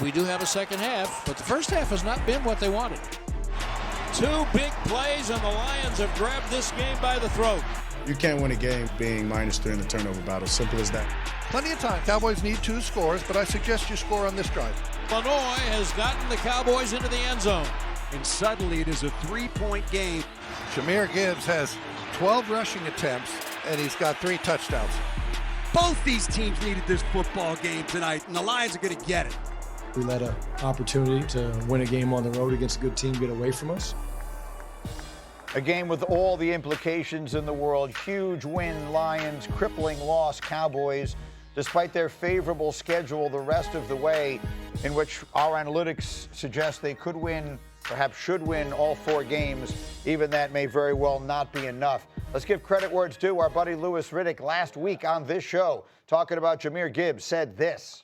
We do have a second half, but the first half has not been what they wanted. Two big plays, and the Lions have grabbed this game by the throat. You can't win a game being -3 in the turnover battle. Simple as that. Plenty of time. Cowboys need 2 scores, but I suggest you score on this drive. Illinois has gotten the Cowboys into the end zone. And suddenly it is a 3-point game. Jahmyr Gibbs has 12 rushing attempts, and he's got 3 touchdowns. Both these teams needed this football game tonight, and the Lions are going to get it. We let an opportunity to win a game on the road against a good team get away from us. A game with all the implications in the world. Huge win, Lions. Crippling loss, Cowboys. Despite their favorable schedule the rest of the way, in which our analytics suggest they could win, perhaps should win all 4 games, even that may very well not be enough. Let's give credit where it's due. Our buddy Louis Riddick last week on this show, talking about Jahmyr Gibbs, said this.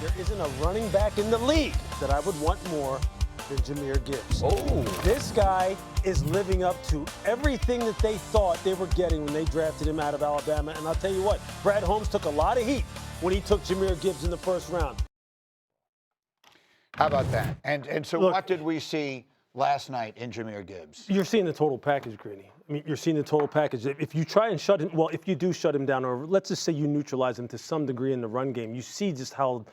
There isn't a running back in the league that I would want more than Jahmyr Gibbs. Oh. This guy is living up to everything that they thought they were getting when they drafted him out of Alabama. And I'll tell you what, Brad Holmes took a lot of heat when he took Jahmyr Gibbs in the first round. How about that? And so Look, what did we see last night in Jahmyr Gibbs? You're seeing the total package, Greeny. I mean, you're seeing the total package. If you try and shut him, well, if you do shut him down, or let's just say you neutralize him to some degree in the run game, you see just how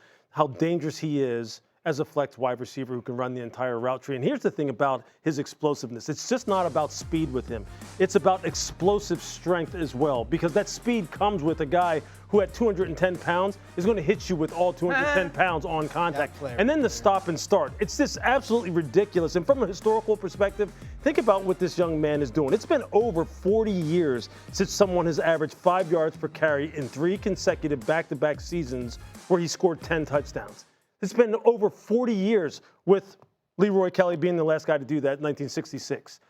dangerous he is as a flex wide receiver who can run the entire route tree. And here's the thing about his explosiveness. It's just not about speed with him. It's about explosive strength as well, because that speed comes with a guy who at 210 pounds is going to hit you with all 210 pounds on contact. And then the stop and start. It's just absolutely ridiculous. And from a historical perspective, think about what this young man is doing. It's been over 40 years since someone has averaged 5 yards per carry in 3 consecutive back-to-back seasons where he scored 10 touchdowns. It's been over 40 years with Leroy Kelly being the last guy to do that in 1966.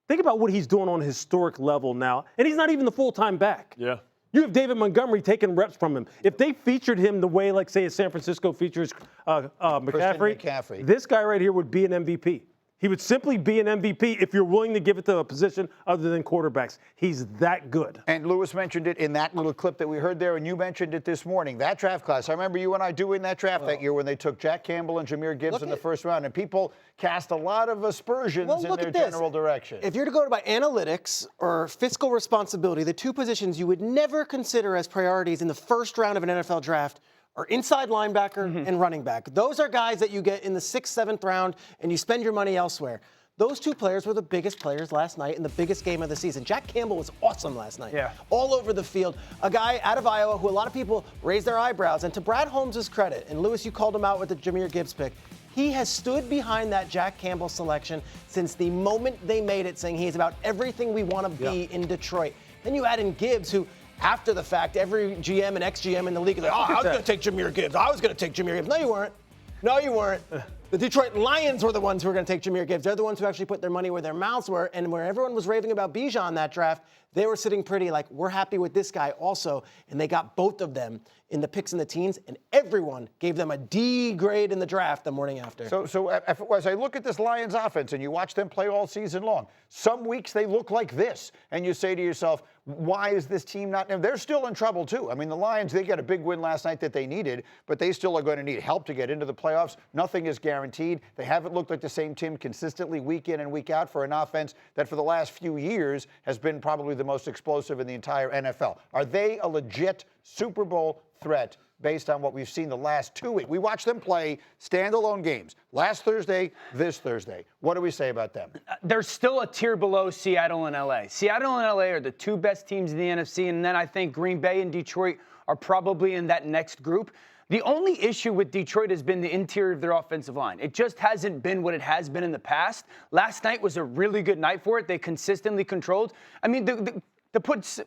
Think about what he's doing on a historic level now, and he's not even the full-time back. Yeah. You have David Montgomery taking reps from him. If they featured him the way, like, say, San Francisco features McCaffrey, this guy right here would be an MVP. He would simply be an MVP if you're willing to give it to a position other than quarterbacks. He's that good. And Lewis mentioned it in that little clip that we heard there, and you mentioned it this morning. That draft class, I remember you and I doing that draft that year when they took Jack Campbell and Jahmyr Gibbs in the first round, and people cast a lot of aspersions in their general direction. If you're to go by analytics or fiscal responsibility, the 2 positions you would never consider as priorities in the first round of an NFL draft are inside linebacker and running back. Those are guys that you get in the 6th, 7th round, and you spend your money elsewhere. Those 2 players were the biggest players last night in the biggest game of the season. Jack Campbell was awesome last night. Yeah. All over the field. A guy out of Iowa who a lot of people raised their eyebrows. And to Brad Holmes' credit, and Lewis, you called him out with the Jahmyr Gibbs pick, he has stood behind that Jack Campbell selection since the moment they made it, saying he's about everything we want to be in Detroit. Then you add in Gibbs, who, after the fact, every GM and ex-GM in the league is like, I was going to take Jahmyr Gibbs. I was going to take Jahmyr Gibbs. No, you weren't. No, you weren't. The Detroit Lions were the ones who were going to take Jahmyr Gibbs. They're the ones who actually put their money where their mouths were. And where everyone was raving about Bijan in that draft, they were sitting pretty like, we're happy with this guy also. And they got both of them in the picks in the teens, and everyone gave them a D grade in the draft the morning after. So as I look at this Lions offense and you watch them play all season long, some weeks they look like this, and you say to yourself, why is this team not? And they're still in trouble too. I mean, the Lions, they got a big win last night that they needed, but they still are going to need help to get into the playoffs. Nothing is guaranteed. They haven't looked like the same team consistently week in and week out for an offense that for the last few years has been probably the most explosive in the entire NFL. Are they a legit Super Bowl threat based on what we've seen the last 2 weeks? We watched them play standalone games last Thursday, this Thursday. What do we say about them? They're still a tier below Seattle and LA. Seattle and LA are the 2 best teams in the NFC, and then I think Green Bay and Detroit are probably in that next group. The only issue with Detroit has been the interior of their offensive line. It just hasn't been what it has been in the past. Last night was a really good night for it. They consistently controlled. I mean, to put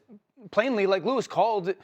plainly, like Lewis called,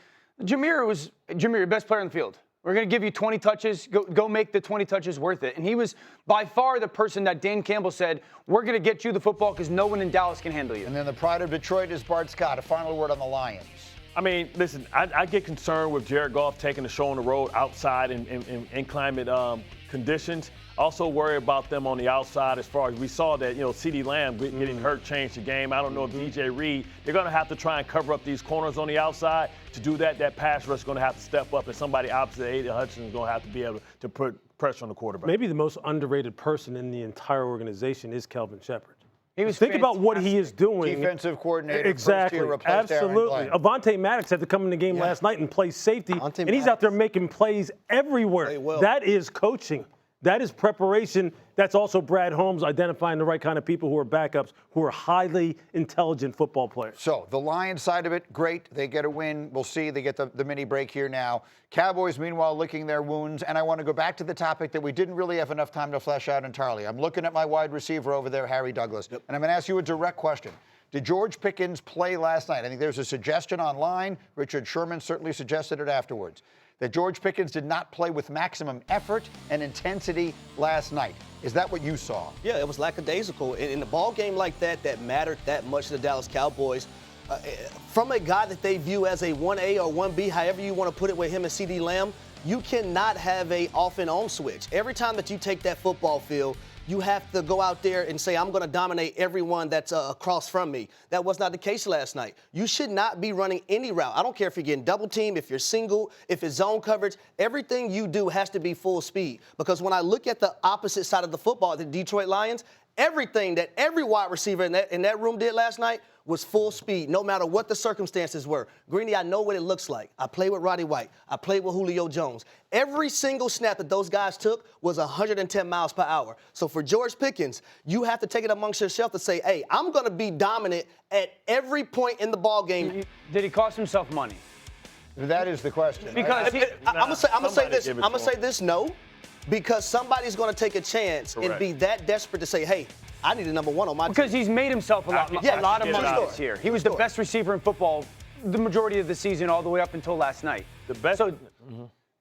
Jahmyr, your best player on the field. We're going to give you 20 touches. Go make the 20 touches worth it. And he was by far the person that Dan Campbell said, we're going to get you the football because no one in Dallas can handle you. And then the pride of Detroit is Bart Scott. A final word on the Lions. I mean, listen, I get concerned with Jared Goff taking the show on the road outside in inclement conditions. Also worry about them on the outside as far as we saw that, CeeDee Lamb getting hurt changed the game. I don't know if DJ Reed, they're going to have to try and cover up these corners on the outside. To do that, that pass rush is going to have to step up, and somebody opposite Aiden Hutchinson is going to have to be able to put pressure on the quarterback. Maybe the most underrated person in the entire organization is Kelvin Shepherd. He was Think about what he is doing. Defensive coordinator. Exactly. Absolutely. Avonte Maddox had to come in the game last night and play safety, and he's out there making plays everywhere. That is coaching. That is preparation. That's also Brad Holmes identifying the right kind of people who are backups, who are highly intelligent football players. So the Lions side of it, great. They get a win. We'll see. They get the mini break here now. Cowboys, meanwhile, licking their wounds. And I want to go back to the topic that we didn't really have enough time to flesh out entirely. I'm looking at my wide receiver over there, Harry Douglas. And I'm going to ask you a direct question. Did George Pickens play last night? I think there's a suggestion online. Richard Sherman certainly suggested it afterwards, that George Pickens did not play with maximum effort and intensity last night. Is that what you saw? Yeah, it was lackadaisical. In a ball game like that mattered that much to the Dallas Cowboys, from a guy that they view as a 1A or 1B, however you want to put it with him and CeeDee Lamb, you cannot have a off and on switch. Every time that you take that football field, you have to go out there and say, I'm going to dominate everyone that's across from me. That was not the case last night. You should not be running any route. I don't care if you're getting double team, if you're single, if it's zone coverage. Everything you do has to be full speed. Because when I look at the opposite side of the football, the Detroit Lions, everything that every wide receiver in that room did last night was full speed, no matter what the circumstances were. Greeny, I know what it looks like. I played with Roddy White. I played with Julio Jones. Every single snap that those guys took was 110 miles per hour. So for George Pickens, you have to take it amongst yourself to say, hey, I'm going to be dominant at every point in the ball game. Did he cost himself money? That is the question. Because I'm going to say this, no, because somebody's going to take a chance and be that desperate to say, hey, I need a number one on my team. Because he's made himself a lot of money this year. He was the best receiver in football the majority of the season all the way up until last night. The best. So,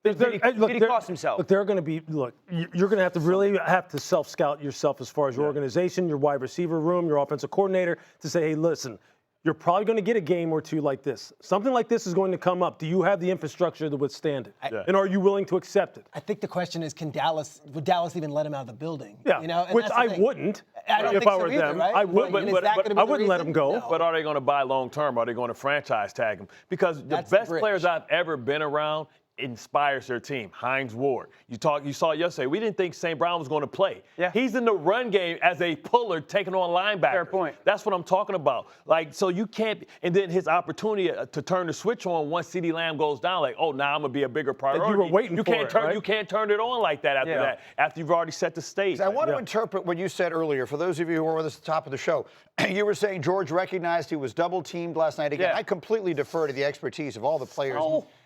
did he cost himself? Look, they're going to be, you're going to have to really have to self-scout yourself as far as your organization, your wide receiver room, your offensive coordinator, to say, hey, listen, you're probably going to get a game or two like this. Something like this is going to come up. Do you have the infrastructure to withstand it? And are you willing to accept it? I think the question is, would Dallas even let him out of the building? Yeah, which I wouldn't. If I were them, right? I would, but I wouldn't let him go. No. But are they going to buy long term? Are they going to franchise tag him? Because the best players I've ever been around inspires their team. Hines Ward. You saw yesterday. We didn't think St. Brown was going to play. Yeah. He's in the run game as a puller taking on linebackers. Fair point. That's what I'm talking about. So you can't. And then his opportunity to turn the switch on once CeeDee Lamb goes down. Oh, now I'm gonna be a bigger priority. You were waiting for it, right? You can't turn it on like that after that. After you've already set the stage. I want to interpret what you said earlier. For those of you who were with us at the top of the show, you were saying George recognized he was double teamed last night. Again, I completely defer to the expertise of all the players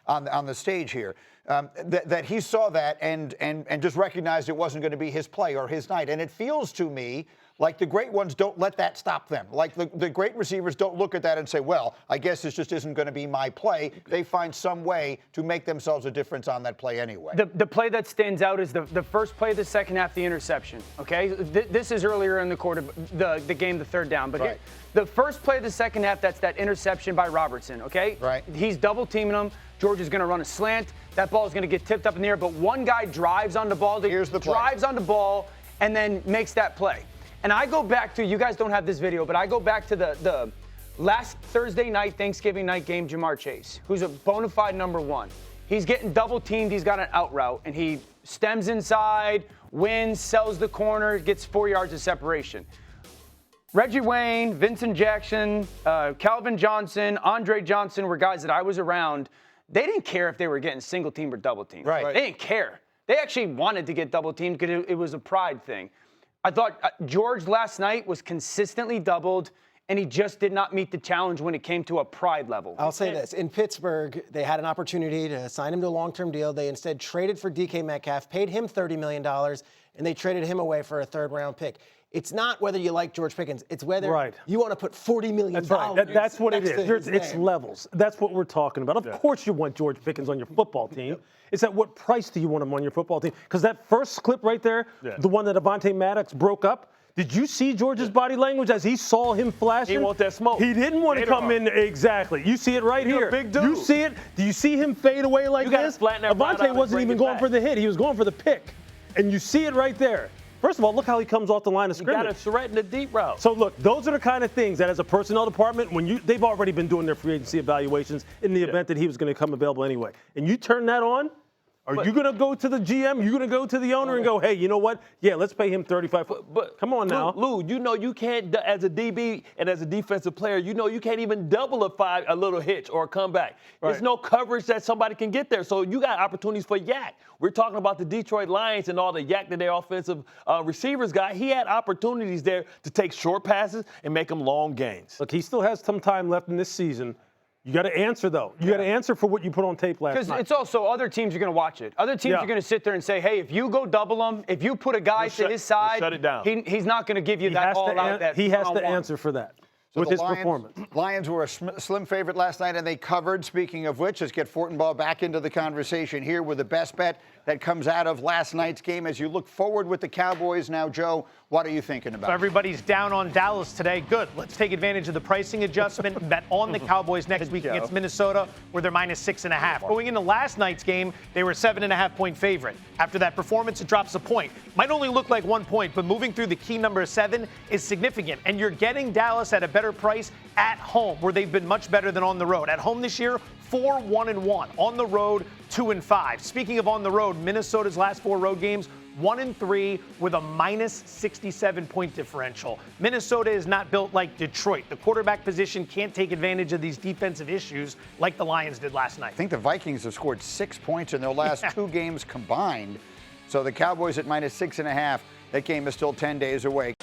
on the stage here. That he saw that and just recognized it wasn't going to be his play or his night. And it feels to me like the great ones don't let that stop them. Like the great receivers don't look at that and say, well, I guess this just isn't going to be my play. They find some way to make themselves a difference on that play anyway. The play that stands out is the first play of the second half, the interception. Okay, this is earlier in the quarter, the game, the third down. But here, the first play of the second half, that's that interception by Robertson. Okay, he's double teaming him. George is going to run a slant. That ball is going to get tipped up in the air, but one guy drives on the ball. Drives on the ball and then makes that play. And I go back to, you guys don't have this video, but I go back to the last Thursday night, Thanksgiving night game, Ja'Marr Chase, who's a bona fide number one. He's getting double teamed. He's got an out route, and he stems inside, wins, sells the corner, gets 4 yards of separation. Reggie Wayne, Vincent Jackson, Calvin Johnson, Andre Johnson were guys that I was around. They didn't care if they were getting single team or double team. They didn't care. They actually wanted to get double teamed because it was a pride thing. I thought George last night was consistently doubled, and he just did not meet the challenge when it came to a pride level. I'll say this. In Pittsburgh, they had an opportunity to sign him to a long-term deal. They instead traded for DK Metcalf, paid him $30 million, and they traded him away for a third-round pick. It's not whether you like George Pickens. It's whether you want to put $40 million. That's right. That's what it is. It's levels. That's what we're talking about. Of course you want George Pickens on your football team. It's at what price do you want him on your football team? Because that first clip right there, the one that Avonte Maddox broke up, Did you see George's body language as he saw him flashing? He didn't want that smoke. He didn't want to come in. Exactly. You see it right He's here. a big dude. You see it? Do you see him fade away like You gotta this? flatten that rod out Avonte and wasn't bring even it going back. for the hit. He was going for the pick. And you see it right there. First of all, look how he comes off the line of You scrimmage. got to threaten the deep route. So look, those are the kind of things that as a personnel department, they've already been doing their free agency evaluations in the event that he was going to come available anyway. And you turn that on, are you going to go to the GM? You're going to go to the owner and go, hey, you know what? Yeah, let's pay him $35. But come on now. Lou, you know you can't, as a DB and as a defensive player, you know you can't even double a little hitch or a comeback. Right. There's no coverage that somebody can get there. So you got opportunities for yak. We're talking about the Detroit Lions and all the yak that their offensive receivers got. He had opportunities there to take short passes and make them long gains. Look, he still has some time left in this season. You got to answer, though. You got to answer for what you put on tape last night. Because it's also other teams are going to watch it. Other teams are going to sit there and say, hey, if you go double him, if you put a guy to his side, shut it down. He's not going to give you that all out. He has to answer for that. So with the his performance. Lions were a slim favorite last night, and they covered. Speaking of which, let's get Fortenbaugh back into the conversation here with the best bet that comes out of last night's game. As you look forward with the Cowboys now, Joe, what are you thinking about? So everybody's down on Dallas today. Good. Let's take advantage of the pricing adjustment and bet on the Cowboys next week against Minnesota, where they're -6.5. Going into last night's game, they were a 7.5-point favorite. After that performance, it drops a point. Might only look like 1 point, but moving through the key number 7 is significant. And you're getting Dallas at a better price at home, where they've been much better than on the road. At home this year, 4-1-1. On the road, 2-5. Speaking of on the road, Minnesota's last 4 road games, 1-3 with a -67-point differential. Minnesota is not built like Detroit. The quarterback position can't take advantage of these defensive issues like the Lions did last night. I think the Vikings have scored 6 points in their last 2 games combined. So the Cowboys at -6.5. That game is still 10 days away.